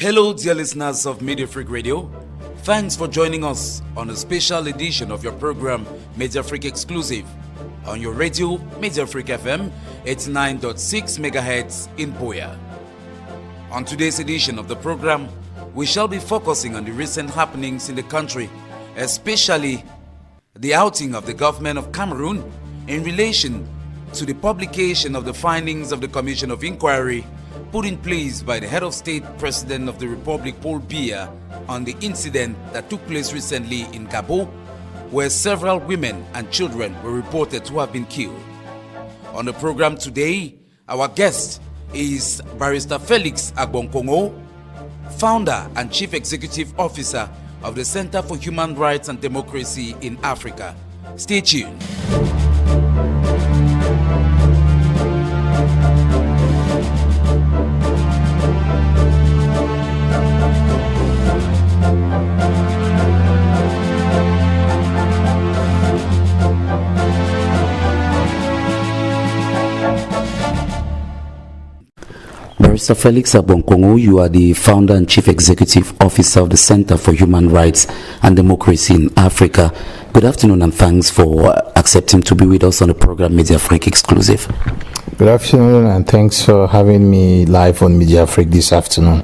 Hello, dear listeners of Media Freak Radio. Thanks for joining us on a special edition of your program, Media Freak Exclusive, on your radio, Media Freak FM, 89.6 MHz in Boya. On today's edition of the program, we shall be focusing on the recent happenings in the country, especially the outing of the government of Cameroon in relation to the publication of the findings of the Commission of Inquiry put in place by the head of state, President of the Republic, Paul Biya, on the incident that took place recently in Ngarbuh, where several women and children were reported to have been killed. On the program today, our guest is Barrister Felix Agbor Nkongho, founder and chief executive officer of the Center for Human Rights and Democracy in Africa. Stay tuned. Barrister Felix Agbor Nkongho, you are the founder and chief executive officer of the Center for Human Rights and Democracy in Africa. Good afternoon and thanks for accepting to be with us on the program Media Freak Exclusive. Good afternoon and thanks for having me live on Media Freak this afternoon.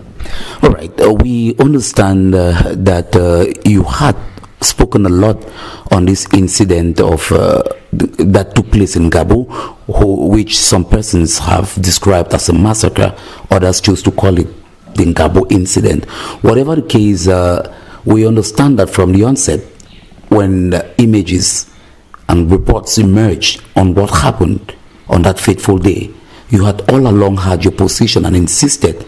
All right, we understand that you had spoken a lot on this incident of that took place in Ngarbuh, which some persons have described as a massacre, others choose to call it the Ngarbuh incident. Whatever the case, we understand that from the onset, when the images and reports emerged on what happened on that fateful day, you had all along had your position and insisted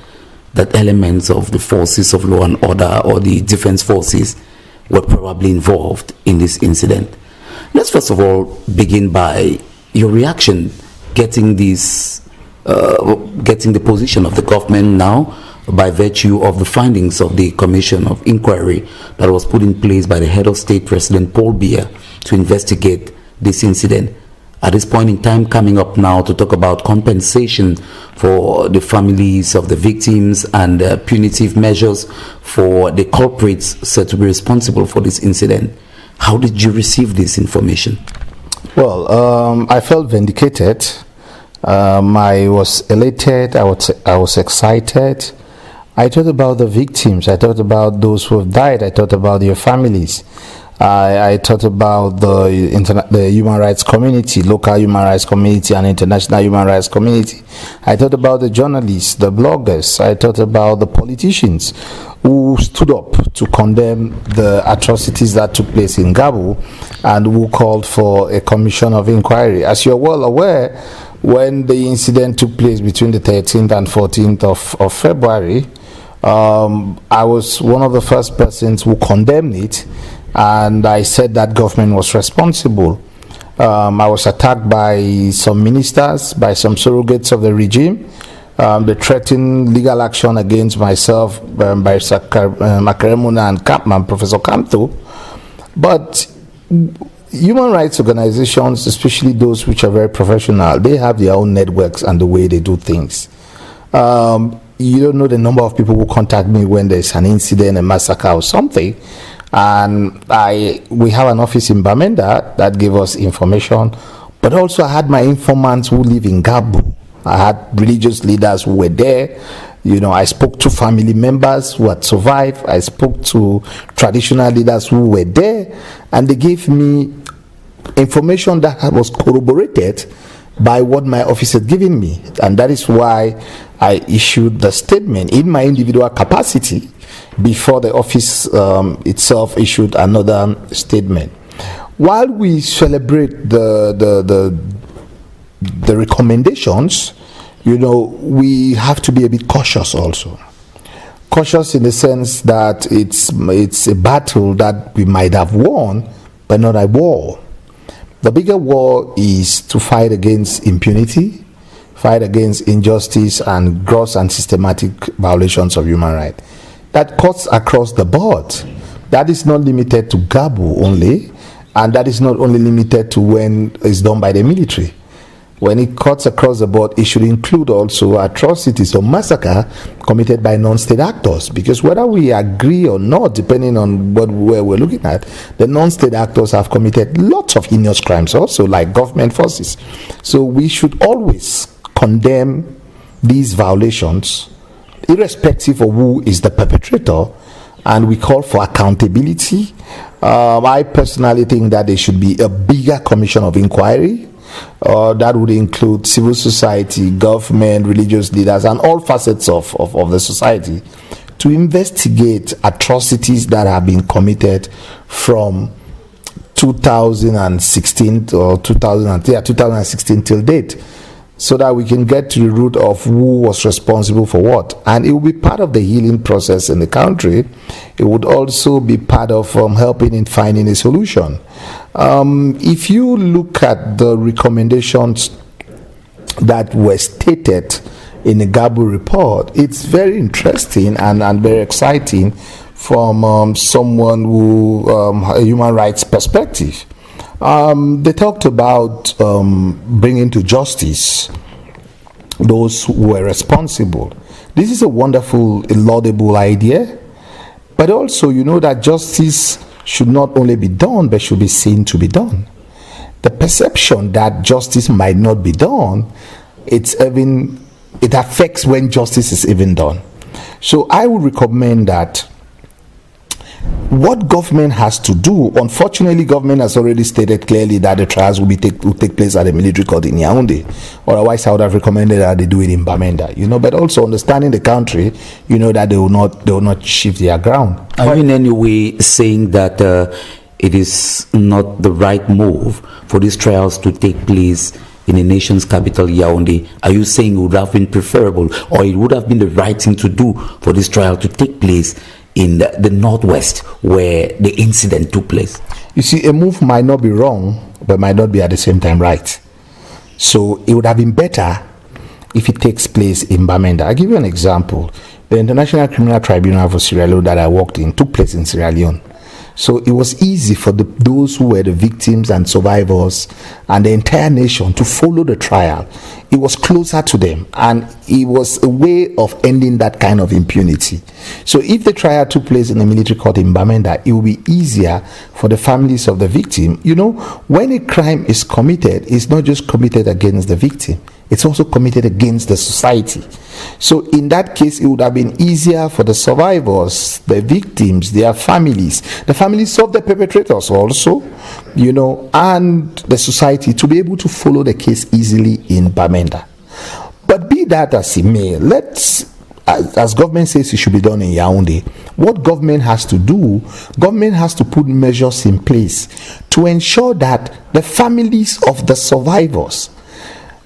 that elements of the forces of law and order or the defense forces were probably involved in this incident. Let's first of all begin by your reaction getting the position of the government now by virtue of the findings of the Commission of Inquiry that was put in place by the head of state, President Paul Biya, to investigate this incident. At this point in time, coming up now to talk about compensation for the families of the victims and punitive measures for the culprits said to be responsible for this incident. How did you receive this information? Well, I felt vindicated. I was elated. I was excited. I thought about the victims. I thought about those who have died. I thought about their families. I thought about the human rights community, local human rights community and international human rights community. I thought about the journalists, the bloggers. I thought about the politicians who stood up to condemn the atrocities that took place in Ngarbuh and who called for a commission of inquiry. As you're well aware, when the incident took place between the 13th and 14th of February, I was one of the first persons who condemned it. And I said that government was responsible. I was attacked by some ministers, by some surrogates of the regime. They threatened legal action against myself, by Makaremuna and Professor Kamto. But human rights organizations, especially those which are very professional, they have their own networks and the way they do things. You don't know the number of people who contact me when there's an incident, a massacre or something. And we have an office in Bamenda that gave us information, but also I had my informants who live in Ngarbuh. I had religious leaders who were there. You know, I spoke to family members who had survived. I spoke to traditional leaders who were there, and they gave me information that was corroborated by what my office had given me, and that is why I issued the statement in my individual capacity before the office itself issued another statement. While we celebrate the recommendations, you know, we have to be a bit cautious also. Cautious in the sense that it's a battle that we might have won, but not a war. The bigger war is to fight against impunity, fight against injustice and gross and systematic violations of human rights. That cuts across the board. That is not limited to Ngarbuh only, and that is not only limited to when it's done by the military. when it cuts across the board, it should include also atrocities or massacre committed by non-state actors. Because whether we agree or not, depending on where we're looking at, the non-state actors have committed lots of heinous crimes also, like government forces. So we should always condemn these violations, irrespective of who is the perpetrator, and we call for accountability. I personally think that there should be a bigger commission of inquiry. That would include civil society, government, religious leaders, and all facets of the society to investigate atrocities that have been committed from 2016 or 2016 till date, so that we can get to the root of who was responsible for what. And it will be part of the healing process in the country. It would also be part of helping in finding a solution. If you look at the recommendations that were stated in the Ngarbuh report, it's very interesting and very exciting from someone who, a human rights perspective. They talked about bringing to justice those who were responsible. This is a wonderful, laudable idea, but also you know that justice should not only be done, but should be seen to be done. The perception that justice might not be done, it affects when justice is even done. So I would recommend that what government has to do, unfortunately, government has already stated clearly that the trials will take place at the military court in Yaoundé. Otherwise, I would have recommended that they do it in Bamenda. But also understanding the country, that they will not shift their ground. Are you in any way saying that it is not the right move for these trials to take place in the nation's capital, Yaoundé? Are you saying it would have been preferable, or it would have been the right thing to do for this trial to take place in the northwest where the incident took place? You see, a move might not be wrong, but might not be at the same time right. So it would have been better if it takes place in Bamenda. I'll give you an example. The International Criminal Tribunal for Sierra Leone that I worked in took place in Sierra Leone. So it was easy for those who were the victims and survivors and the entire nation to follow the trial. It was closer to them, and it was a way of ending that kind of impunity. So if the trial took place in a military court in Bamenda, it will be easier for the families of the victim. When a crime is committed, it's not just committed against the victim, it's also committed against the society. So in that case, it would have been easier for the survivors, the victims, their families, the families of the perpetrators also, and the society to be able to follow the case easily in Bamenda. But be that as it may, as government says it should be done in Yaoundé, what government has to do, government has to put measures in place to ensure that the families of the survivors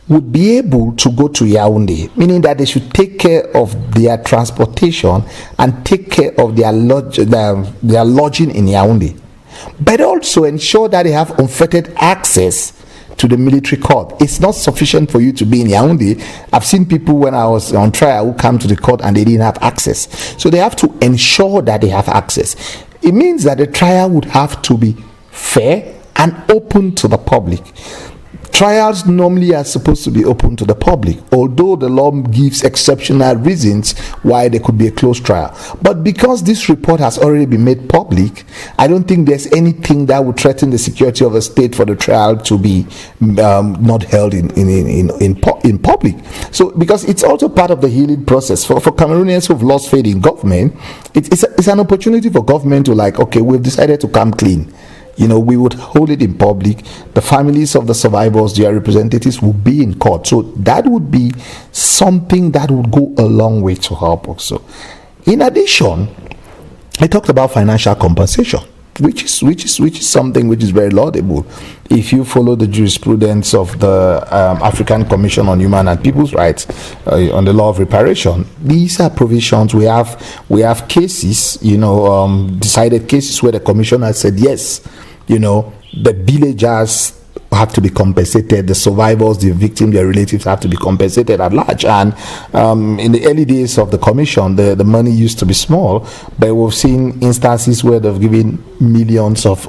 would be able to go to Yaoundé, meaning that they should take care of their transportation and take care of their lodging in Yaoundé, but also ensure that they have unfettered access to the military court. It's not sufficient for you to be in Yaoundé. I've seen people when I was on trial who come to the court and they didn't have access. So they have to ensure that they have access. It means that the trial would have to be fair and open to the public. Trials normally are supposed to be open to the public, although the law gives exceptional reasons why there could be a closed trial. But because this report has already been made public, I don't think there's anything that would threaten the security of a state for the trial to be not held in public. So, because it's also part of the healing process for Cameroonians who've lost faith in government, it's an opportunity for government to okay, we've decided to come clean. We would hold it in public. The families of the survivors, their representatives, would be in court. So that would be something that would go a long way to help also. In addition, I talked about financial compensation, which is something which is very laudable. If you follow the jurisprudence of the African Commission on Human and People's Rights on the law of reparation, these are provisions. We have cases, decided cases where the commission has said yes, the villagers have to be compensated. The survivors, the victims, their relatives have to be compensated at large. And in the early days of the commission, the money used to be small, but we've seen instances where they've given millions of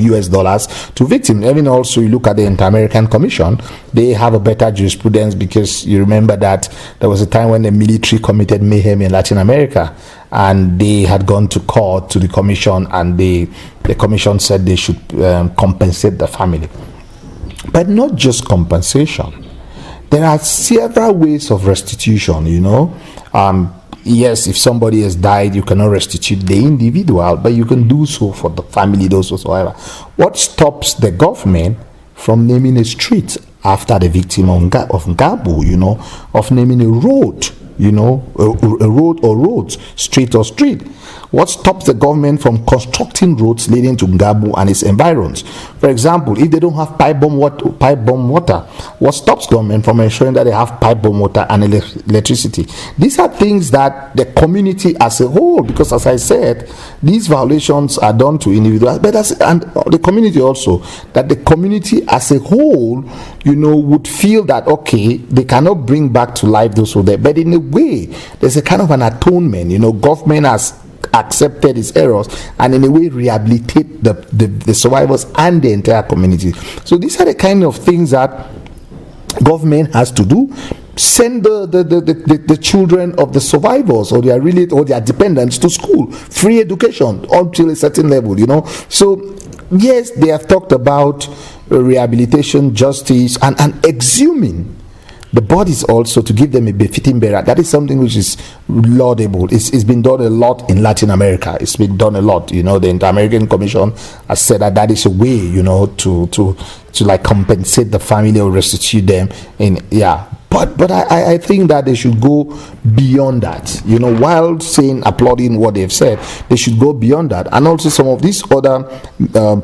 US dollars to victims. Even also, you look at the Inter-American Commission, they have a better jurisprudence, because you remember that there was a time when the military committed mayhem in Latin America, and they had gone to court to the commission, and the commission said they should compensate the family. But not just compensation. There are several ways of restitution, yes, if somebody has died, you cannot restitute the individual, but you can do so for the family, those whatsoever. What stops the government from naming a street after the victim of Ngarbuh, of naming a road, a road or roads, street or street? What stops the government from constructing roads leading to Ngarbuh and its environs? For example, if they don't have pipe bomb water, what stops government from ensuring that they have pipe bomb water and electricity? These are things that the community as a whole, because as I said, these violations are done to individuals, but and the community also, that the community as a whole, would feel that, okay, they cannot bring back to life those who are there, but in a way, there's a kind of an atonement. Government has accepted its errors and in a way rehabilitate the survivors and the entire community. So these are the kind of things that government has to do. Send the children of the survivors or their dependents to school, free education until a certain level, So yes, they have talked about rehabilitation, justice, and exhuming the bodies also to give them a befitting burial. That is something which is laudable. It's been done a lot in Latin America. It's been done a lot. The Inter-American Commission has said that is a way, to like compensate the family or restitute them. But I think that they should go beyond that. While applauding what they've said, they should go beyond that. And also some of these other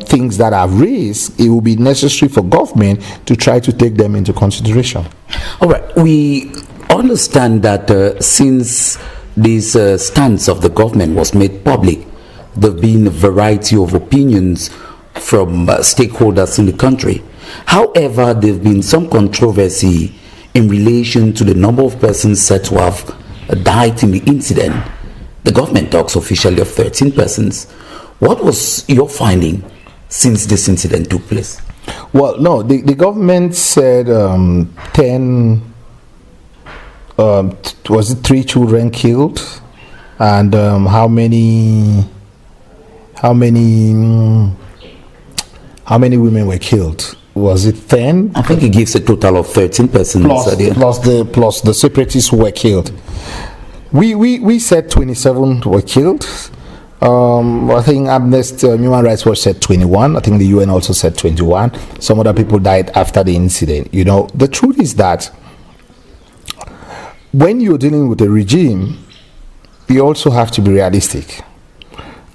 things that I've raised, it will be necessary for government to try to take them into consideration. All right. We understand that since this stance of the government was made public, there have been a variety of opinions from stakeholders in the country. However, there have been some controversy in relation to the number of persons said to have died in the incident. The government talks officially of 13 persons. What was your finding since this incident took place? Well, no, the government said 10, was it 3 children killed? And how many women were killed? Was it 10? I think it gives a total of 13 persons. Plus the separatists who were killed. We said 27 were killed. I think Amnesty Human Rights Watch said 21. I think the UN also said 21. Some other people died after the incident. The truth is that when you're dealing with a regime, you also have to be realistic.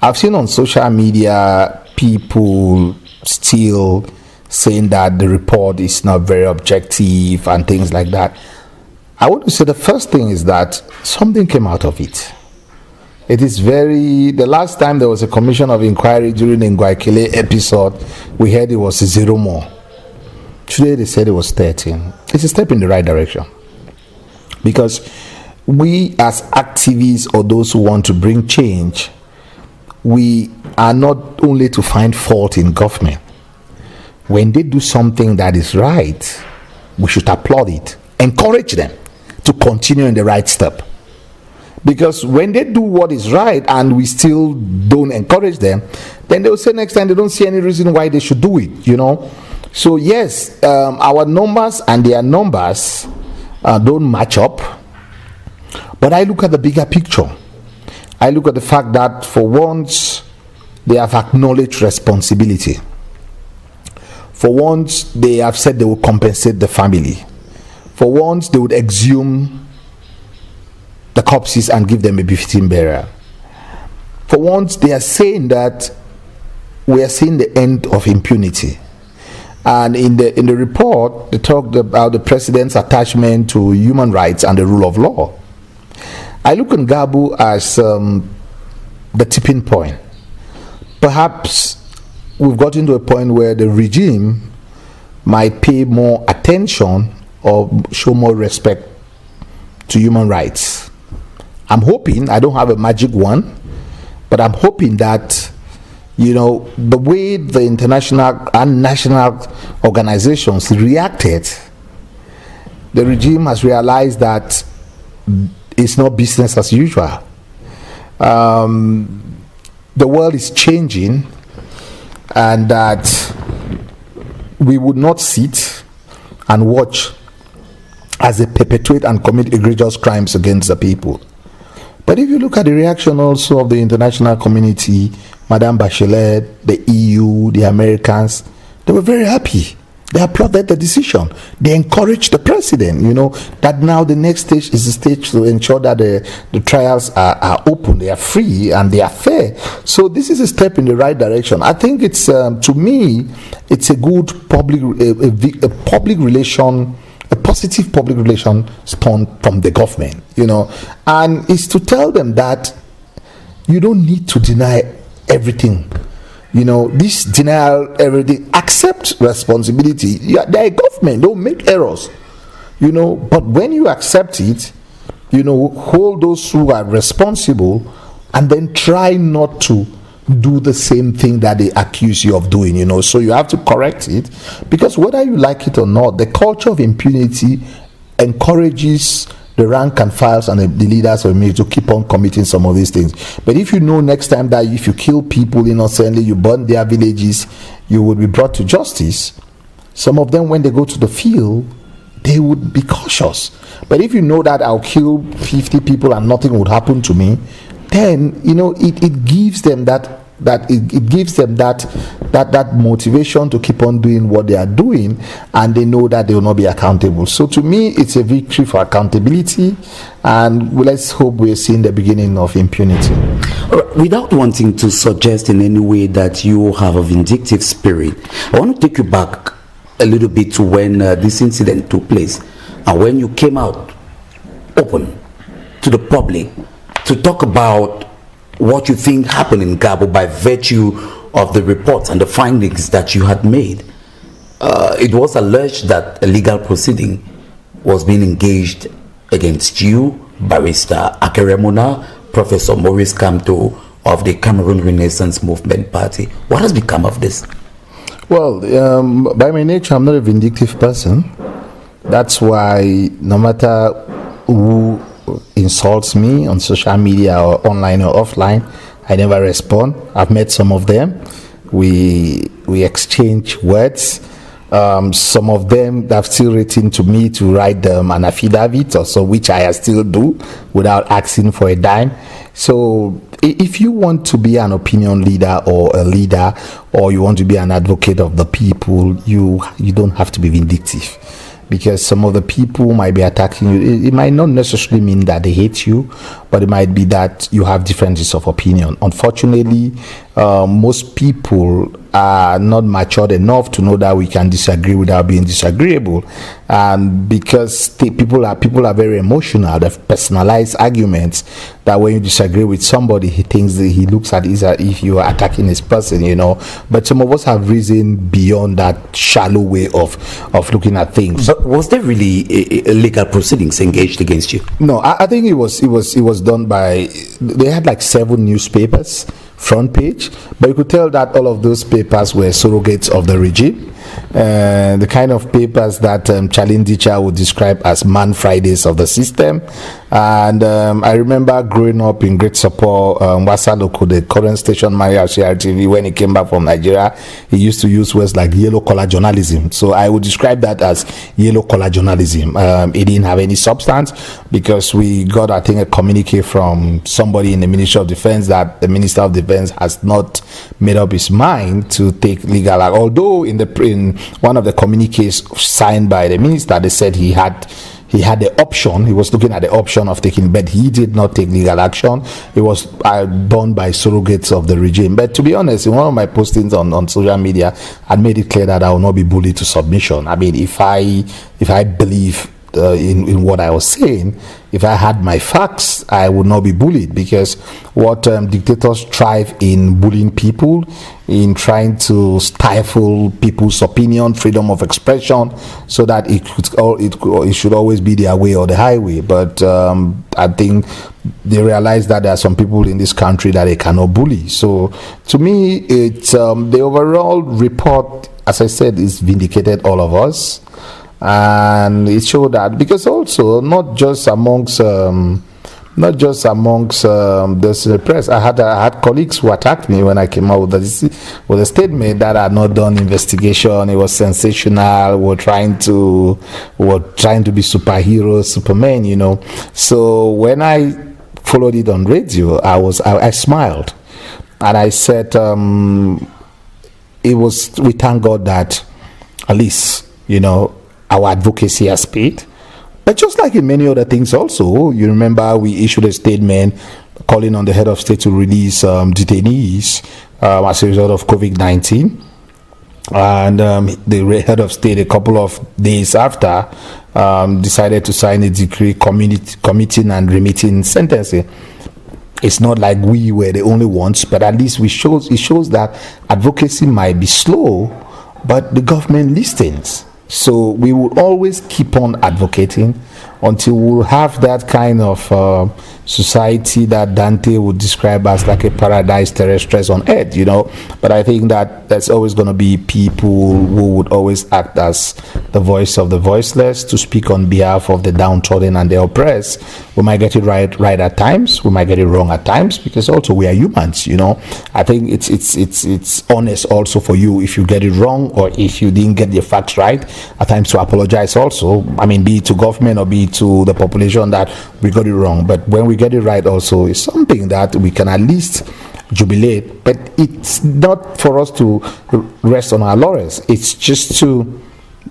I've seen on social media people still saying that the report is not very objective and things like that. I want to say the first thing is that something came out of it. The last time there was a commission of inquiry during the Ngwaikele episode, we heard it was 0 more. Today they said it was 13. It's a step in the right direction. Because we as activists or those who want to bring change, we are not only to find fault in government. When they do something that is right, we should applaud it, encourage them to continue in the right step. Because when they do what is right and we still don't encourage them, then they will say next time they don't see any reason why they should do it, So yes, our numbers and their numbers don't match up. But I look at the bigger picture. I look at the fact that for once, they have acknowledged responsibility. For once, they have said they will compensate the family. For once, they would exhume the corpses and give them a befitting burial. For once, they are saying that we are seeing the end of impunity. And in the report, they talked about the president's attachment to human rights and the rule of law. I look at Ngarbuh as the tipping point. Perhaps we've gotten to a point where the regime might pay more attention or show more respect to human rights. I'm hoping, I don't have a magic one, but I'm hoping that, you know, the way the international and national organizations reacted, the regime has realized that it's not business as usual. The world is changing, and that we would not sit and watch as they perpetrate and commit egregious crimes against the people. But if you look at the reaction also of the international community, Madame Bachelet, the EU, the Americans, they were very happy. They applauded the decision. They encouraged the president, you know, that now the next stage is the stage to ensure that the trials are open, they are free, and they are fair. So this is a step in the right direction. I think it's, to me, it's a good public relation, a positive public relation spawn from the government, you know, and it's to tell them that you don't need to deny everything. You know, this denial, everything, accept responsibility. They're a government, don't make errors. You know, but when you accept it, you know, hold those who are responsible and then try not to do the same thing that they accuse you of doing, you know. So you have to correct it, because whether you like it or not, the culture of impunity encourages the rank and files and the leaders of the military to keep on committing some of these things. But if you know next time that if you kill people innocently, you burn their villages, you would be brought to justice, some of them, when they go to the field, they would be cautious. But if you know that I'll kill 50 people and nothing would happen to me, then, you know, it gives them that motivation to keep on doing what they are doing, and they know that they will not be accountable. So to me, it's a victory for accountability, and let's hope we're seeing the beginning of impunity. Without wanting to suggest in any way that you have a vindictive spirit, I want to take you back a little bit to when this incident took place, and when you came out open to the public to talk about what you think happened in Ngarbuh by virtue of the reports and the findings that you had made. It was alleged that a legal proceeding was being engaged against you, Barrister Akeremona, Professor Maurice Kamto of the Cameroon Renaissance Movement Party. What has become of this? Well, by my nature, I'm not a vindictive person. That's why no matter who insults me on social media or online or offline, I never respond. I've met some of them. We exchange words. Some of them have still written to me to write them an affidavit or so, which I still do without asking for a dime. So if you want to be an opinion leader or a leader, or you want to be an advocate of the people, you don't have to be vindictive. Because some of the people might be attacking you. It might not necessarily mean that they hate you, but it might be that you have differences of opinion. Unfortunately, most people are not matured enough to know that we can disagree without being disagreeable. And because people are very emotional, they have personalized arguments that when you disagree with somebody, he thinks that he looks at it as if you are attacking this person, you know. But some of us have risen beyond that shallow way of looking at things. But was there really a legal proceedings engaged against you? No, I think it was done by, they had like 7 newspapers front page, but you could tell that all of those papers were surrogates of the regime, the kind of papers that Charlene Dicha would describe as Man Fridays of the system. And I remember growing up in Great Support, Wasa Loko, the current station manager of CRTV, when he came back from Nigeria, he used to use words like yellow collar journalism. So I would describe that as yellow collar journalism. It didn't have any substance, because we got, I think, a communique from somebody in the Ministry of Defense that the Minister of Defense has not made up his mind to take legal action. Although in one of the communiques signed by the minister, they said he had the option, he was looking at the option of taking, but he did not take legal action. It was done by surrogates of the regime. But to be honest, in one of my postings on social media, I made it clear that I will not be bullied to submission. I mean, if I believe in what I was saying. If I had my facts, I would not be bullied, because what dictators thrive in bullying people, in trying to stifle people's opinion, freedom of expression, so that it should always be their way or the highway. But I think they realize that there are some people in this country that they cannot bully. So to me, it's the overall report, as I said, is vindicated all of us. And it showed that, because also not just amongst the press. I had colleagues who attacked me when I came out with a statement that I had not done investigation. It was sensational. We're trying to be superheroes, Superman, you know. So when I followed it on radio, I smiled, and I said, we thank God that at least, you know, our advocacy has paid. But just like in many other things also, you remember we issued a statement calling on the head of state to release detainees as a result of COVID-19. And the head of state, a couple of days after, decided to sign a decree committing and remitting sentencing. It's not like we were the only ones, but at least it shows that advocacy might be slow, but the government listens. So we will always keep on advocating until we'll have that kind of society that Dante would describe as like a paradise terrestres on earth, you know. But I think that there's always going to be people who would always act as the voice of the voiceless, to speak on behalf of the downtrodden and the oppressed. We might get it right at times, we might get it wrong at times, because also we are humans, you know. I think it's honest also for you if you get it wrong, or if you didn't get the facts right, at times to apologize also. I mean, be it to government or be it to the population that we got it wrong. But when we get it right also, it's something that we can at least jubilate. But it's not for us to rest on our laurels. It's just to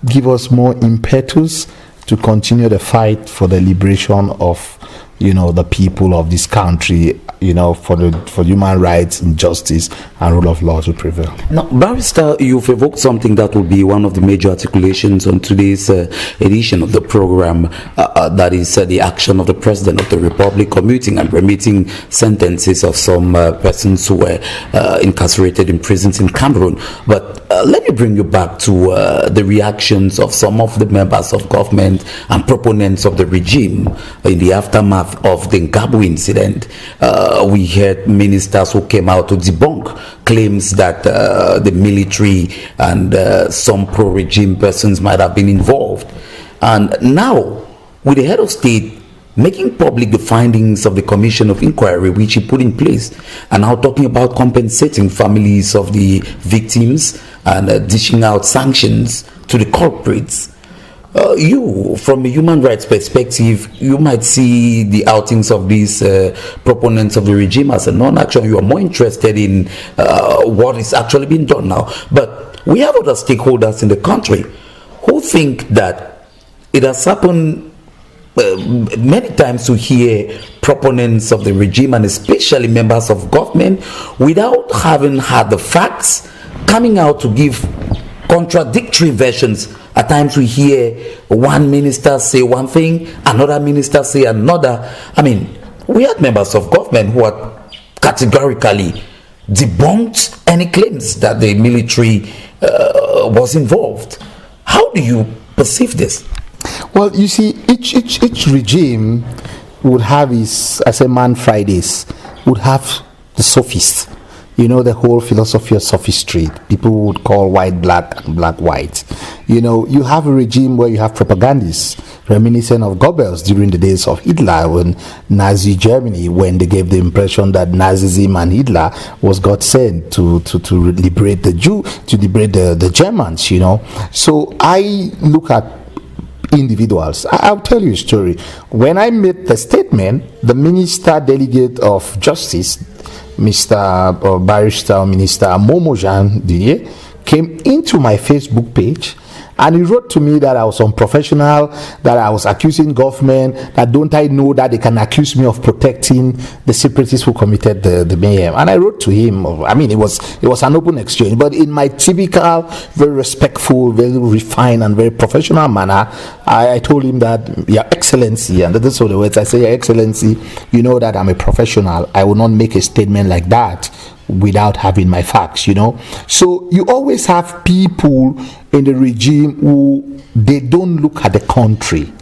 give us more impetus to continue the fight for the liberation of, you know, the people of this country, you know, for human rights and justice and rule of law to prevail. Now, Barrister, you've evoked something that will be one of the major articulations on today's edition of the program, that is the action of the President of the Republic commuting and remitting sentences of some persons who were incarcerated in prisons in Cameroon. But let me bring you back to the reactions of some of the members of government and proponents of the regime in the aftermath of the Ngarbuh incident. We heard ministers who came out to debunk claims that the military and some pro-regime persons might have been involved. And now, with the head of state making public the findings of the commission of inquiry which he put in place, and now talking about compensating families of the victims and dishing out sanctions to the culprits, you, from a human rights perspective, you might see the outings of these proponents of the regime as a non-action. You are more interested in what is actually being done now. But we have other stakeholders in the country who think that it has happened many times to hear proponents of the regime, and especially members of government, without having had the facts, coming out to give contradictory versions. At times we hear one minister say one thing, another minister say another. I mean, we had members of government who had categorically debunked any claims that the military was involved. How do you perceive this? Well, you see, each regime would have his, I say, Man Fridays, would have the sophists. You know, the whole philosophy of sophistry. People would call white black and black white. You know, you have a regime where you have propagandists reminiscent of Goebbels during the days of Hitler, when Nazi Germany, when they gave the impression that Nazism and Hitler was God sent to liberate the Jew, to liberate the Germans, you know. So I look at individuals. I'll tell you a story. When I made the statement, the Minister Delegate of Justice, Barrister Minister Momojan Didier, came into my Facebook page And he wrote to me that I was unprofessional, that I was accusing government, that don't I know that they can accuse me of protecting the separatists who committed the mayhem. And I wrote to him. I mean, it was an open exchange, but in my typical, very respectful, very refined, and very professional manner, I told him that, Your Excellency, and those are the words I say, Your Excellency, you know that I'm a professional. I will not make a statement like that without having my facts, So you always have people in the regime who they don't look at the country.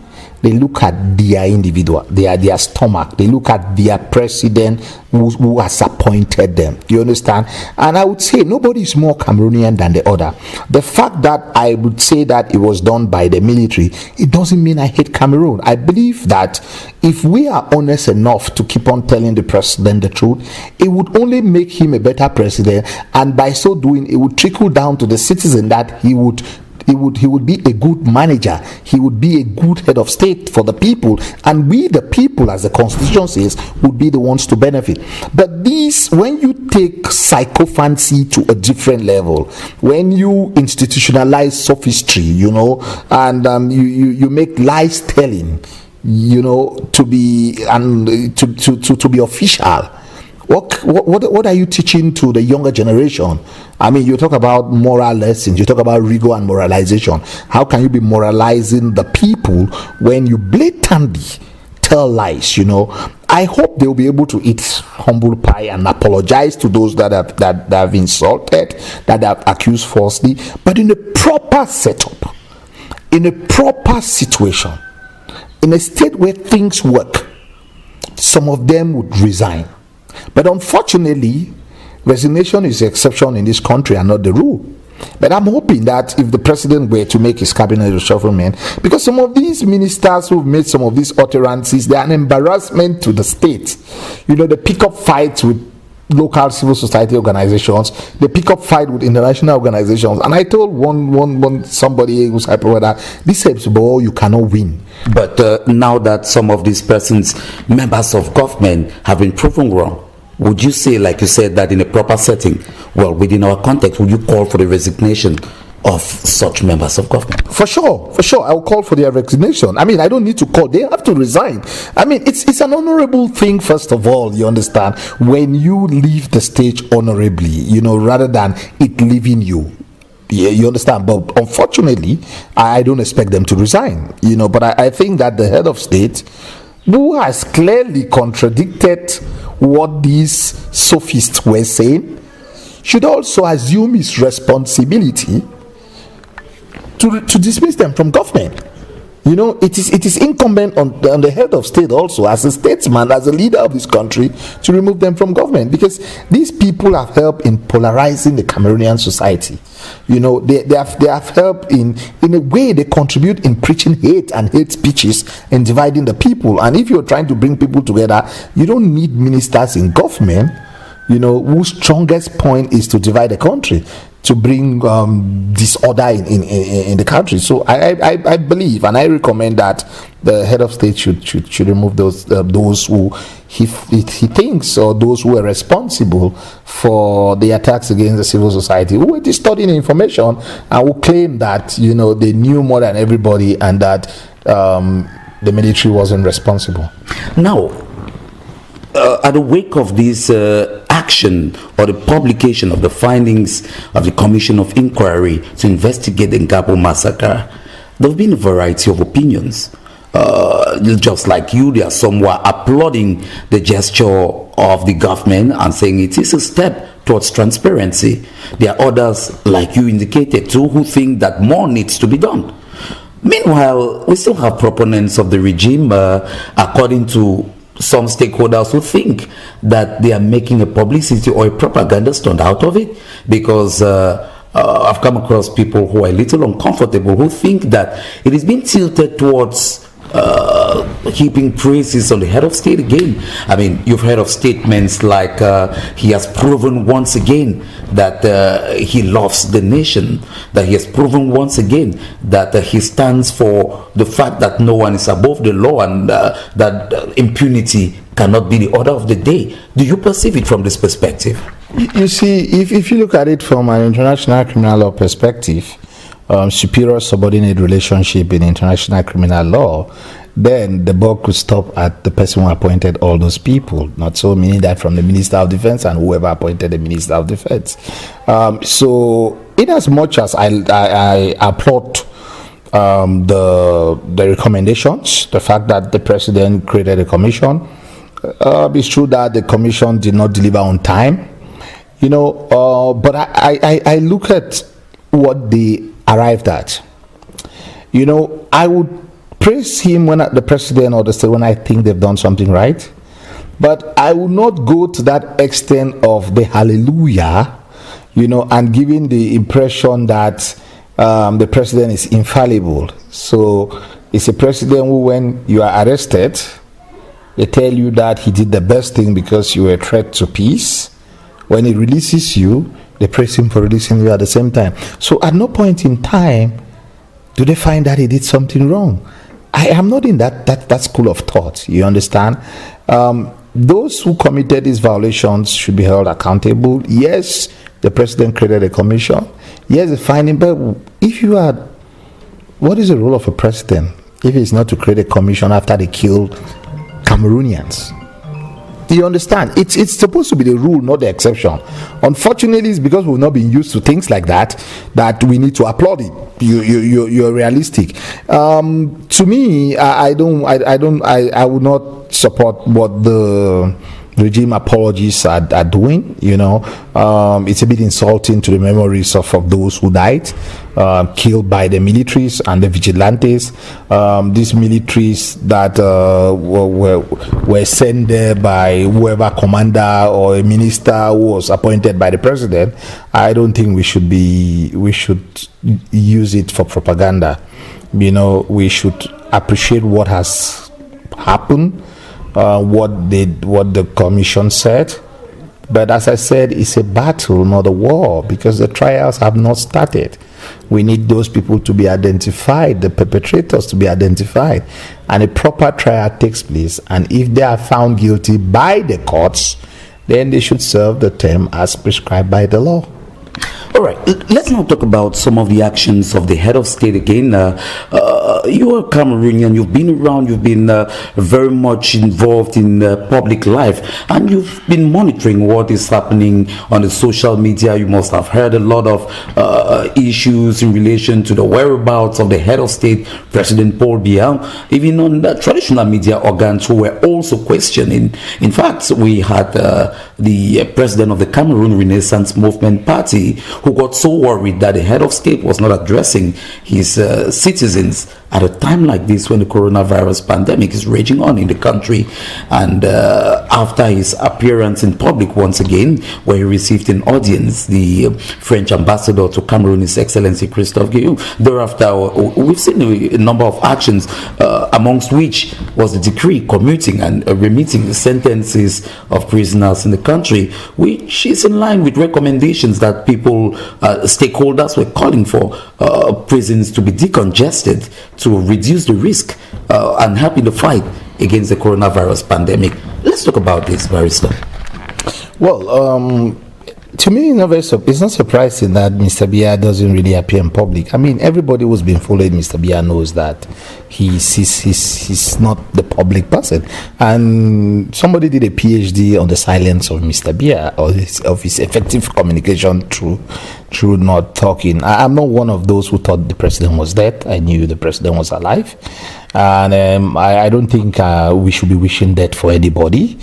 They look at their individual, their stomach. They look at their president who has appointed them. You understand? And I would say nobody is more Cameroonian than the other. The fact that I would say that it was done by the military, it doesn't mean I hate Cameroon. I believe that if we are honest enough to keep on telling the president the truth, it would only make him a better president, and by so doing, it would trickle down to the citizen that he would be a good manager. He would be a good head of state for the people, and we the people, as the constitution says, would be the ones to benefit. But these, when you take psychophancy to a different level, when you institutionalize sophistry, and you make lies telling, to be to be official. What are you teaching to the younger generation? I mean, you talk about moral lessons, you talk about rigor and moralization. How can you be moralizing the people when you blatantly tell lies? I hope they'll be able to eat humble pie and apologize to those that have insulted, that have accused falsely, but in a proper setup, in a proper situation, in a state where things work. Some of them would resign. But unfortunately, resignation is the exception in this country and not the rule. But I'm hoping that if the president were to make his cabinet reshufflement, because some of these ministers who've made some of these utterances, they're an embarrassment to the state. They pick up fights with local civil society organizations, they pick up fight with international organizations. And I told one somebody who's hyper that this helps, but you cannot win. But now that some of these persons, members of government, have been proven wrong, would you say, like you said, that in a proper setting, within our context, would you call for the resignation of such members of government? For sure, I will call for their resignation. I mean, I don't need to call; they have to resign. I mean, it's an honorable thing. First of all, you understand, when you leave the stage honorably, rather than it leaving you. Yeah, you understand. But unfortunately, I don't expect them to resign. But I think that the head of state, who has clearly contradicted what these sophists were saying, should also assume his responsibility to dismiss them from government. It is incumbent on the head of state also, as a statesman, as a leader of this country, to remove them from government, because these people have helped in polarizing the Cameroonian society. They have helped in a way. They contribute in preaching hate and hate speeches and dividing the people. And if you're trying to bring people together, you don't need ministers in government, whose strongest point is to divide the country, to bring disorder in the country. So I believe and I recommend that the head of state should remove those who he thinks, or those who are responsible for the attacks against the civil society, who were distorting information and who claim that they knew more than everybody, and that the military wasn't responsible. Now, at the wake of this action, or the publication of the findings of the Commission of Inquiry to investigate the Ngarbuh Massacre, there have been a variety of opinions. Just like you, there are some who are applauding the gesture of the government and saying it is a step towards transparency. There are others, like you indicated too, who think that more needs to be done. Meanwhile, we still have proponents of the regime, according to some stakeholders, who think that they are making a publicity or a propaganda stunt out of it, because I've come across people who are a little uncomfortable, who think that it is being tilted towards heaping praises on the head of state again. I mean, you've heard of statements like he has proven once again that he loves the nation, that he has proven once again that he stands for the fact that no one is above the law, and that impunity cannot be the order of the day. Do you perceive it from this perspective? You see, if you look at it from an international criminal law perspective, superior subordinate relationship in international criminal law, then the buck could stop at the person who appointed all those people. Not so, meaning that from the Minister of Defense and whoever appointed the Minister of Defense. So, in as much as I applaud the recommendations, the fact that the president created a commission, it's true that the commission did not deliver on time, but I look at what they arrived at. I would praise him when the president or the state when I think they've done something right, but I will not go to that extent of the hallelujah, and giving the impression that the president is infallible. So it's a president who, when you are arrested, they tell you that he did the best thing because you were a threat to peace. When he releases you, they praise him for releasing you at the same time. So at no point in time do they find that he did something wrong. I am not in that school of thought. You understand? Those who committed these violations should be held accountable. Yes, the president created a commission. Yes, they find him. But if you are, what is the role of a president if it's not to create a commission after they killed Cameroonians? Do you understand? It's supposed to be the rule, not the exception. Unfortunately, it's because we've not been used to things like that we need to applaud it. You're realistic. To me, I would not support what the regime apologists are doing. It's a bit insulting to the memories of those who died, killed by the militaries and the vigilantes. These militaries that were sent there by whoever commander or a minister who was appointed by the president. I don't think we should use it for propaganda. We should appreciate what has happened. What the commission said, but as I said, it's a battle, not a war, because the trials have not started. We need those people to be identified, the perpetrators to be identified, and a proper trial takes place. And if they are found guilty by the courts, then they should serve the term as prescribed by the law. All right, let's now talk about some of the actions of the head of state again. You are Cameroonian, you've been around, you've been very much involved in public life, and you've been monitoring what is happening on the social media. You must have heard a lot of issues in relation to the whereabouts of the head of state, President Paul Biya, even on the traditional media organs who were also questioning. In fact, we had the president of the Cameroon Renaissance Movement Party who got so worried that the head of state was not addressing his citizens at a time like this when the coronavirus pandemic is raging on in the country. And after his appearance in public once again, where he received an audience, the French ambassador to Cameroon, His Excellency Christophe Guillaume, thereafter we've seen a number of actions, amongst which was the decree commuting and remitting the sentences of prisoners in the country, which is in line with recommendations that people, stakeholders were calling for prisons to be decongested to reduce the risk and help in the fight against the coronavirus pandemic. Let's talk about this, Barrister. Well, to me, it's not surprising that Mr. Biya doesn't really appear in public. I mean, everybody who's been following Mr. Biya knows that he's not the public person. And somebody did a PhD on the silence of Mr. Biya, or of his effective communication through not talking. I'm not one of those who thought the president was dead. I knew the president was alive. And I don't think we should be wishing death for anybody.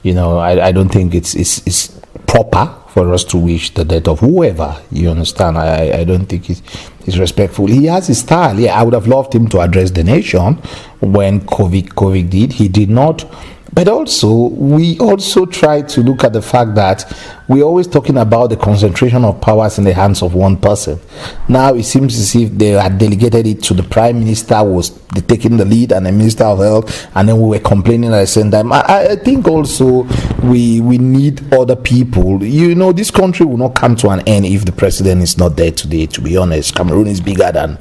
I don't think it's proper for us to wish the death of whoever. You understand? I don't think it's respectful. He has his style. Yeah, I would have loved him to address the nation when COVID did. He did not. But also, we also try to look at the fact that we're always talking about the concentration of powers in the hands of one person. Now it seems as if they had delegated it to the prime minister, who was taking the lead, and the minister of health, and then we were complaining at the same time. I think also we need other people. This country will not come to an end if the president is not there today, to be honest. Cameroon is bigger than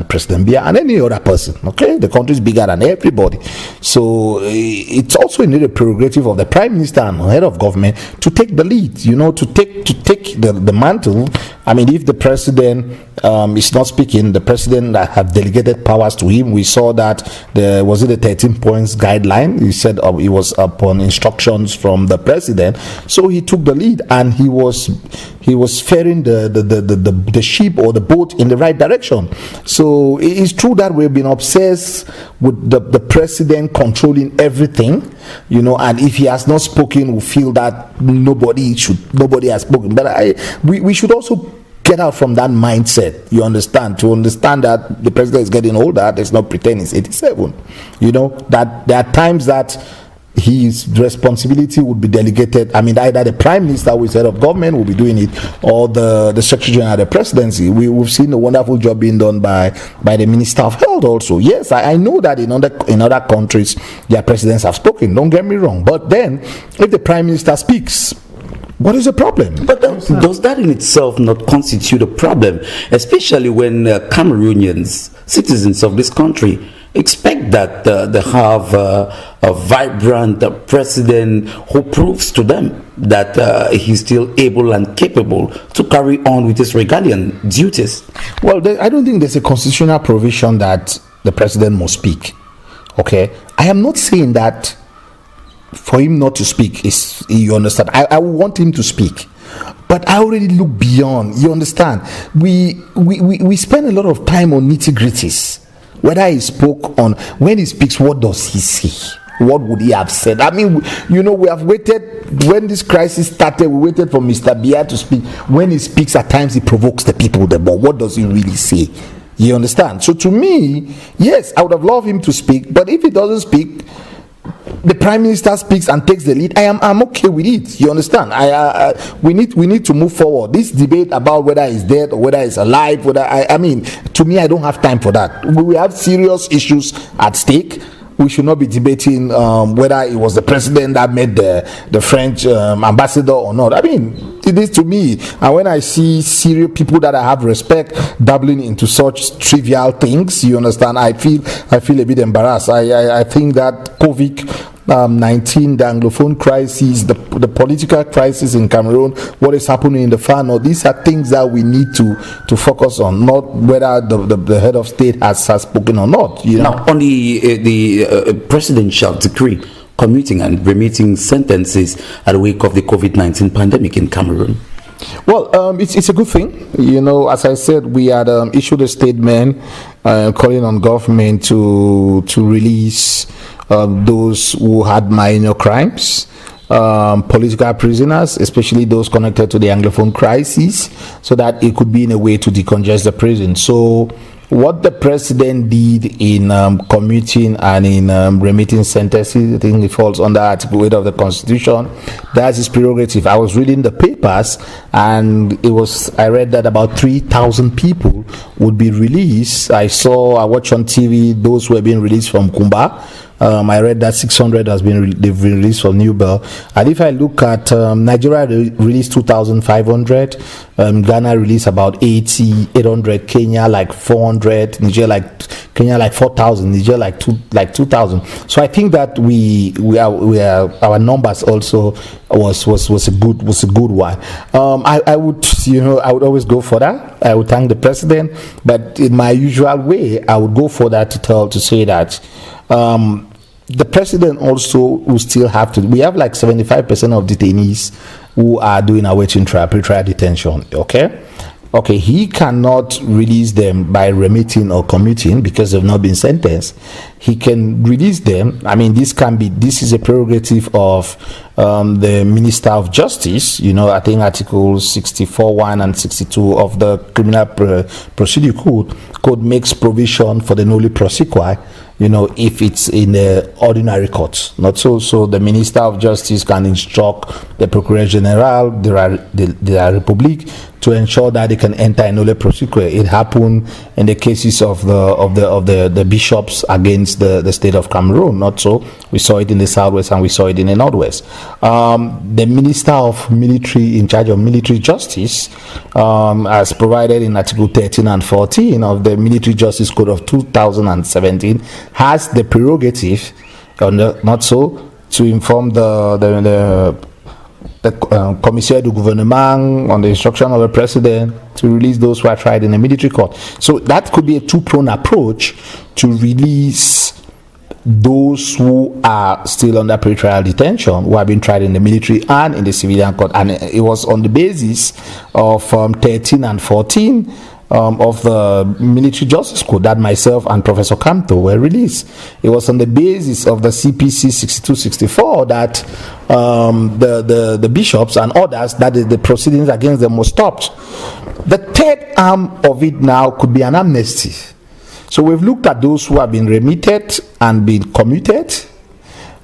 President Biya and any other person. Okay, the country is bigger than everybody. So it's also indeed a prerogative of the prime minister and head of government to take the lead. To take the mantle I mean, if the president is not speaking, the president have delegated powers to him. We saw that the 13 points guideline. He said it was upon instructions from the president, so he took the lead and he was ferrying the ship or the boat in the right direction. So it's true that we've been obsessed with the president controlling everything, and if he has not spoken, we feel that nobody has spoken. But we should also get out from that mindset, to understand that the president is getting older. There's no pretend he's 87. That there are times that his responsibility would be delegated. I mean, either the prime minister, who is head of government, will be doing it, or the secretary general of the presidency. We've seen a wonderful job being done by the minister of health also. Yes, I know that in other countries their presidents have spoken, don't get me wrong, but then if the prime minister speaks, what is the problem? But does that in itself not constitute a problem, especially when Cameroonians, citizens of this country, expect that they have a vibrant president who proves to them that he's still able and capable to carry on with his regalian duties? Well, I don't think there's a constitutional provision that the president must speak. Okay, I am not saying that for him not to speak is, you understand, I want him to speak, but I already look beyond, you understand. We spend a lot of time on nitty-gritties. Whether he spoke on, when he speaks, what does he say? What would he have said? I mean, we have waited, when this crisis started, we waited for Mr. Biya to speak. When he speaks, at times he provokes the people the more. What does he really say? You understand? So to me, yes, I would have loved him to speak, but if he doesn't speak, the prime minister speaks and takes the lead, I'm okay with it. You understand? We need to move forward. This debate about whether he's dead or whether he's alive, I mean, to me, I don't have time for that. We have serious issues at stake. We should not be debating whether it was the president that met the French ambassador or not. I mean, it is to me, and when I see serious people that I have respect dabbling into such trivial things, you understand, I feel a bit embarrassed. I think that COVID-19, the Anglophone crisis, the political crisis in Cameroon, what is happening in the far north, these are things that we need to focus on, not whether the head of state has spoken or not. Now, on the presidential decree commuting and remitting sentences at the wake of the COVID-19 pandemic in Cameroon. Well, it's a good thing. As I said, we had issued a statement calling on government to release those who had minor crimes, political prisoners, especially those connected to the Anglophone crisis, so that it could be in a way to decongest the prison. So what the president did in commuting and in remitting sentences, I think it falls under Article 8 of the Constitution. That's his prerogative. I was reading the papers, and I read that about 3,000 people would be released. I watched on TV those who have been released from Kumba. I read that 600 they've been released from New Bell. And if I look at Nigeria released 2,500, Ghana released about 800, Kenya like 400, Kenya like 4,000, Niger like 2,000. So I think that our numbers also was a good one. I would always go for that. I would thank the president, but in my usual way, I would go for that to say that the president also will still have to. We have like 75% of detainees who are doing awaiting trial, pre-trial detention. Okay, he cannot release them by remitting or commuting because they've not been sentenced. He can release them. I mean, this is a prerogative of the Minister of Justice. I think Article 64(1) and 62 of the Criminal Procedure Code makes provision for the noli prosequi, if it's in the ordinary court. Not so the Minister of Justice can instruct the Procureur General de la République to ensure that they can enter a nolle prosequi. It happened in the cases of the bishops against the state of Cameroon. Not so. We saw it in the southwest and we saw it in the northwest. The Minister of Military in charge of military justice, as provided in Article 13 and 14 of the Military Justice Code of 2017, has the prerogative, to inform the the Commissaire du Gouvernement on the instruction of the president to release those who are tried in a military court. So that could be a two-pronged approach to release those who are still under pretrial detention, who have been tried in the military and in the civilian court. And it was on the basis of 13 and 14 of the military justice code that myself and Professor Kamto were released. It was on the basis of the CPC 6264 that the bishops and others, that the proceedings against them were stopped. The third arm of it now could be an amnesty. So we've looked at those who have been remitted and been commuted.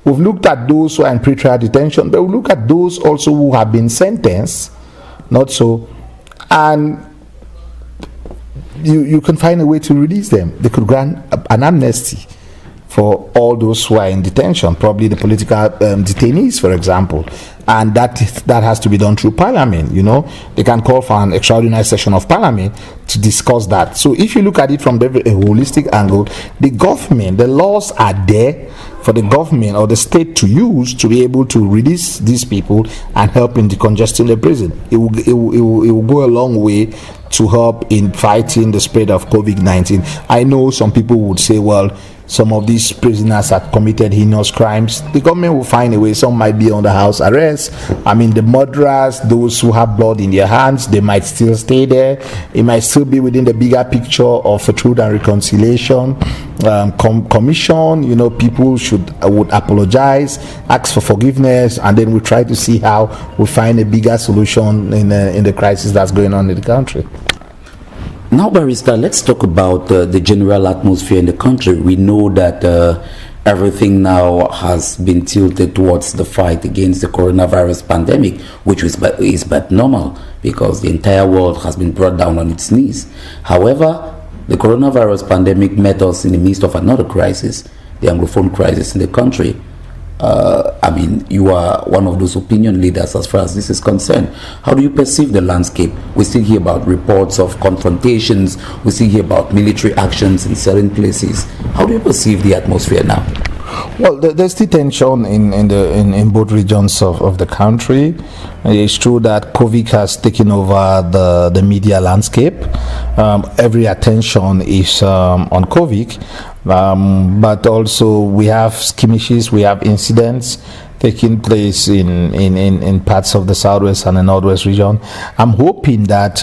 We've looked at those who are in pretrial detention, but we look at those also who have been sentenced, not so, and you can find a way to release them. They could grant an amnesty for all those who are in detention, probably the political detainees, for example, and that has to be done through Parliament. They can call for an extraordinary session of Parliament to discuss that. So if you look at it from a holistic angle, the government, the laws are there for the government or the state to use to be able to release these people and help in decongesting the prison. It will go a long way to help in fighting the spread of COVID-19. I know some people would say, well, some of these prisoners have committed heinous crimes. The government will find a way. Some might be under house arrest. I mean, the murderers, those who have blood in their hands, they might still stay there. It might still be within the bigger picture of a Truth and Reconciliation commission. People would apologize, ask for forgiveness, and then we try to see how we find a bigger solution in the crisis that's going on in the country. Now, Barrister, let's talk about the general atmosphere in the country. We know that everything now has been tilted towards the fight against the coronavirus pandemic, which is but normal because the entire world has been brought down on its knees. However, the coronavirus pandemic met us in the midst of another crisis, the Anglophone crisis in the country. You are one of those opinion leaders as far as this is concerned. How do you perceive the landscape? We still hear about reports of confrontations. We still hear about military actions in certain places. How do you perceive the atmosphere now? Well, there's still tension in both regions of the country. It's true that COVID has taken over the media landscape. Every attention is on COVID. But also we have skirmishes, we have incidents taking place in parts of the southwest and the northwest region. I'm hoping that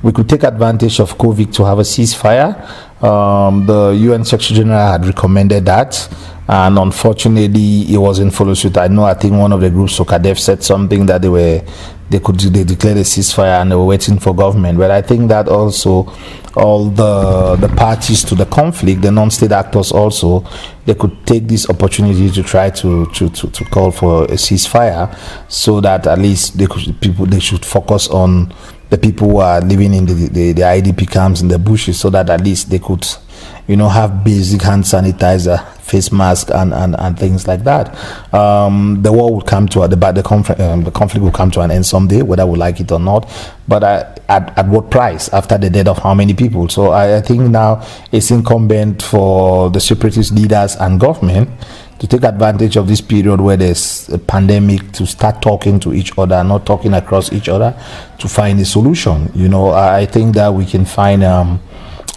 we could take advantage of COVID to have a ceasefire. The UN Secretary General had recommended that, and unfortunately it wasn't followed suit. I think one of the groups, SOCADEF, said something that they declared a ceasefire and they were waiting for government. But I think that also all the parties to the conflict, the non-state actors also, they could take this opportunity to try to call for a ceasefire, so that at least they should focus on the people who are living in the IDP camps in the bushes, so that at least they could have basic hand sanitizer, face mask, and things like that. The war will come to the conflict will come to an end someday, whether we like it or not. But at what price? After the death of how many people? So I think now it's incumbent for the separatist leaders and government to take advantage of this period where there's a pandemic to start talking to each other, not talking across each other, to find a solution. I think that we can find a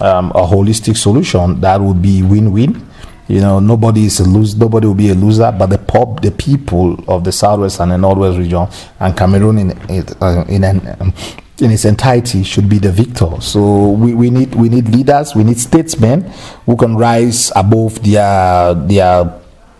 holistic solution that would be win-win. Nobody will be a loser, but the people of the southwest and the northwest region and Cameroon in its entirety should be the victor. So we need leaders, we need statesmen who can rise above their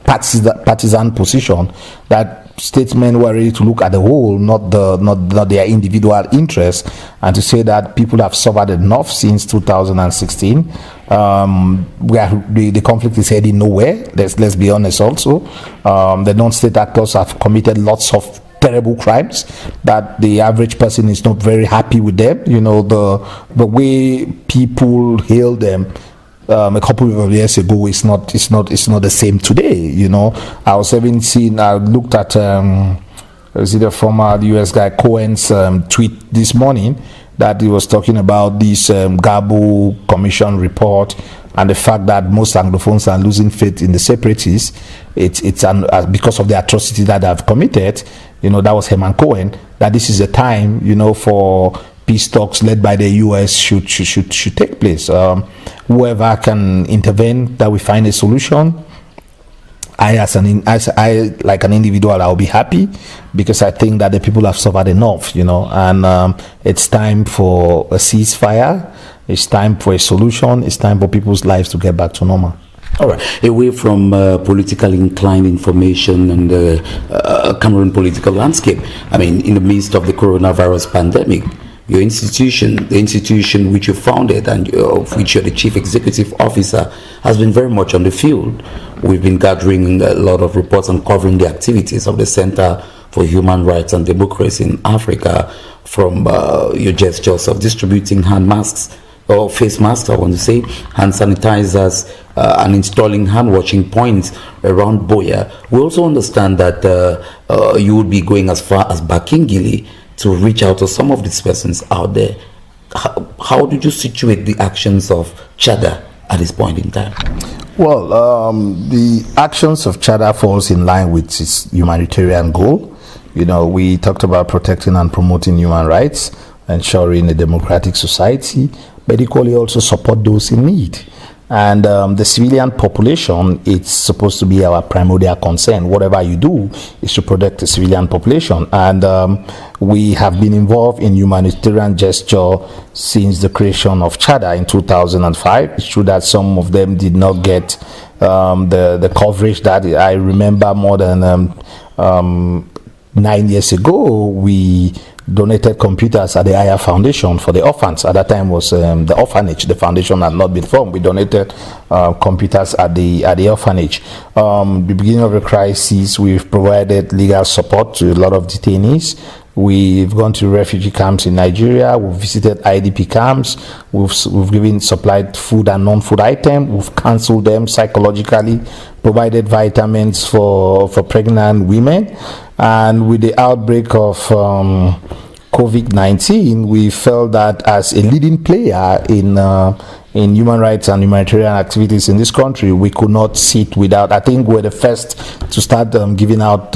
partisan position, that statesmen who are ready to look at the whole, not their individual interests, and to say that people have suffered enough since 2016. Where the conflict is heading nowhere. Let's be honest also. The non-state actors have committed lots of terrible crimes that the average person is not very happy with them. The way people hail them a couple of years ago is not the same today. I looked at the former US guy Cohen's tweet this morning, that he was talking about this Ngarbuh Commission report and the fact that most Anglophones are losing faith in the separatists, it's because of the atrocity that they have committed. That was Herman Cohen. That this is a time, for peace talks led by the U.S. should take place. Whoever can intervene, that we find a solution. I like an individual, I'll be happy, because I think that the people have suffered enough, and it's time for a ceasefire. It's time for a solution. It's time for people's lives to get back to normal. All right. Away from politically inclined information and the Cameroon political landscape, in the midst of the coronavirus pandemic, your institution, the institution which you founded and of which you're the chief executive officer, has been very much on the field. We've been gathering a lot of reports and covering the activities of the Center for Human Rights and Democracy in Africa, from your gestures of distributing hand masks, or face masks, I want to say, hand sanitizers, and installing hand washing points around Boya. We also understand that you would be going as far as Bakingili to reach out to some of these persons out there. How did you situate the actions of Chada at this point in time? Well, the actions of Chada falls in line with its humanitarian goal. We talked about protecting and promoting human rights, ensuring a democratic society, but equally also support those in need. And the civilian population, it's supposed to be our primordial concern. Whatever you do is to protect the civilian population. And we have been involved in humanitarian gesture since the creation of Chada in 2005. It's true that some of them did not get the coverage that I remember. More than 9 years ago, we donated computers at the Aya Foundation for the orphans. At that time was the orphanage. The foundation had not been formed. We donated computers at the orphanage. The beginning of the crisis, we've provided legal support to a lot of detainees. We've gone to refugee camps in Nigeria. We've visited IDP camps. We've supplied food and non-food items. We've counseled them psychologically, provided vitamins for pregnant women. And with the outbreak of COVID-19, we felt that as a leading player in human rights and humanitarian activities in this country, we could not sit without. I think we're the first to start giving out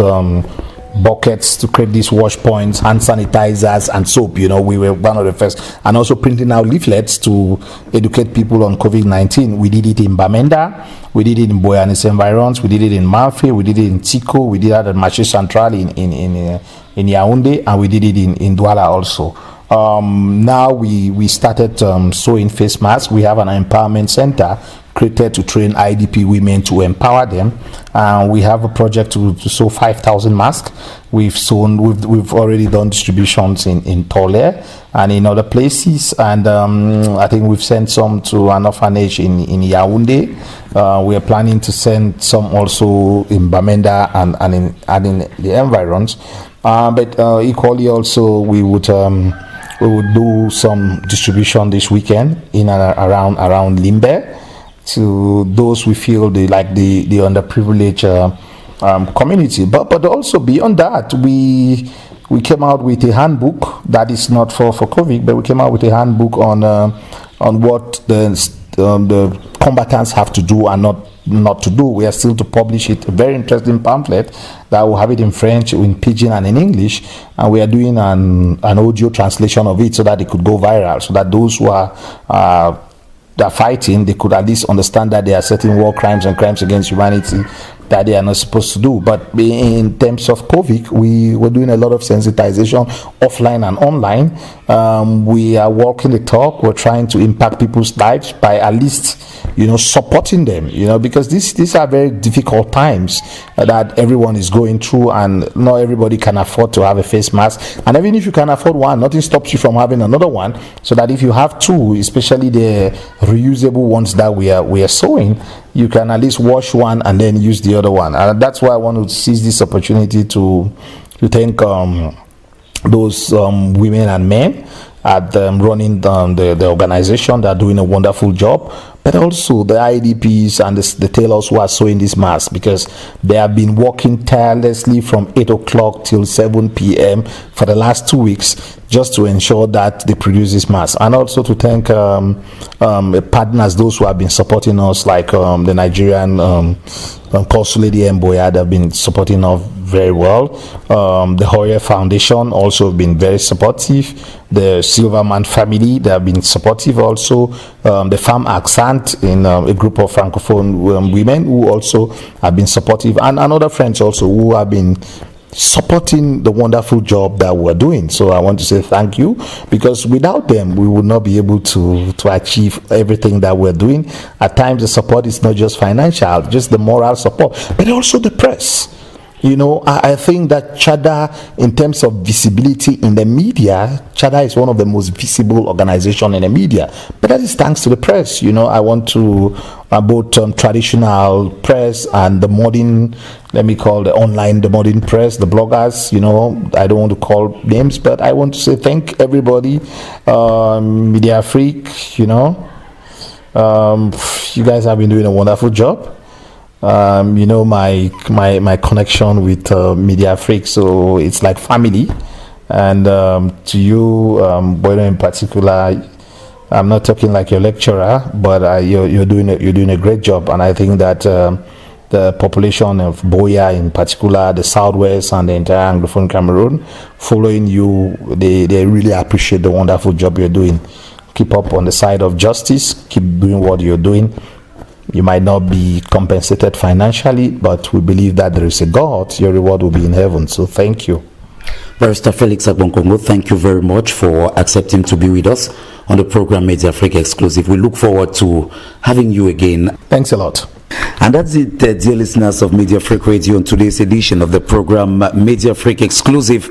buckets to create these wash points, hand sanitizers, and soap. We were one of the first, and also printing out leaflets to educate people on COVID-19. We did it in Bamenda, we did it in Boya and its environs, we did it in Malfi, we did it in Tico, we did it at Marché Central in Yaoundé, and we did it in Douala also. Now we started sewing face masks. We have an empowerment center created to train IDP women to empower them. We have a project to sew 5,000 masks. We've already done distributions in Tole and in other places, and I think we've sent some to an orphanage in Yaoundé. We are planning to send some also in Bamenda and in the environs. But equally also we would do some distribution this weekend in and around Limbe, to those we feel the underprivileged community. But also beyond that, we came out with a handbook that is not for COVID, but we came out with a handbook on what the combatants have to do and not to do. We are still to publish it, a very interesting pamphlet that will have it in French, in Pidgin, and in English, and we are doing an audio translation of it so that it could go viral, so that those who are fighting, they could at least understand that there are certain war crimes and crimes against humanity that they are not supposed to do. But in terms of COVID, we were doing a lot of sensitization offline and online. We are walking the talk. We're trying to impact people's lives by at least supporting them, because these are very difficult times that everyone is going through, and not everybody can afford to have a face mask. And even if you can afford one, nothing stops you from having another one, so that if you have two, especially the reusable ones that we are sewing, you can at least wash one and then use the other one. And that's why I want to seize this opportunity to thank those women and men at running the organization. They're doing a wonderful job. but also the IDPs and the tailors who are sewing this mask, because they have been working tirelessly from 8 o'clock till 7 p.m. for the last 2 weeks just to ensure that they produce this mask. And also to thank partners, those who have been supporting us, like the Nigerian Consulate Mboya, they've been supporting us very well. The Hoyer Foundation also have been very supportive. The Silverman family, they have been supportive also. The Femme Accent, in a group of Francophone women who also have been supportive, and other friends also who have been supporting the wonderful job that we're doing. So I want to say thank you, because without them we would not be able to achieve everything that we're doing. At times the support is not just financial, just the moral support, but also the press. You know, I think that Chada, in terms of visibility in the media, Chada is one of the most visible organizations in the media. But that is thanks to the press. You know, I want to both traditional press and the modern, let me call the online, the modern press, the bloggers. You know, I don't want to call names, but I want to say thank everybody. Media Freak, you know, you guys have been doing a wonderful job. You know, my connection with Media Freak, so it's like family. And to you, Bueno in particular, I'm not talking like your lecturer, but you're doing a great job. And I think that the population of Boya in particular, the Southwest and the entire Anglophone Cameroon, following you, they really appreciate the wonderful job you're doing. Keep up on the side of justice. Keep doing what you're doing. You might not be compensated financially, but we believe that there is a God. Your reward will be in heaven. So thank you. Barrister Felix Agbor Nkongho, thank you very much for accepting to be with us on the program Media Africa Exclusive. We look forward to having you again. Thanks a lot. And that's it, dear listeners of Media Freak Radio, on today's edition of the program Media Freak Exclusive.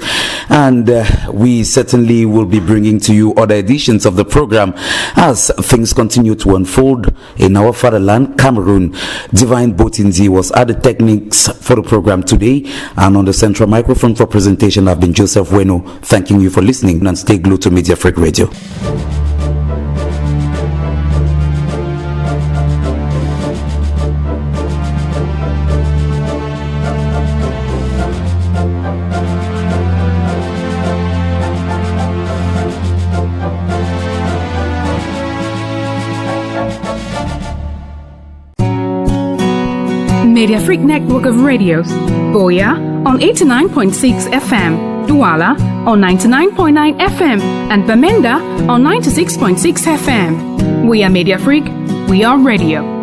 And we certainly will be bringing to you other editions of the program as things continue to unfold in our fatherland, Cameroon. Divine Botinzi was at the techniques for the program today. And on the central microphone for presentation, I've been Joseph Bueno, thanking you for listening, and stay glued to Media Freak Radio. Media Freak network of radios. Boya on 89.6 FM, Douala on 99.9 FM, and Bamenda on 96.6 FM. We are Media Freak, we are radio.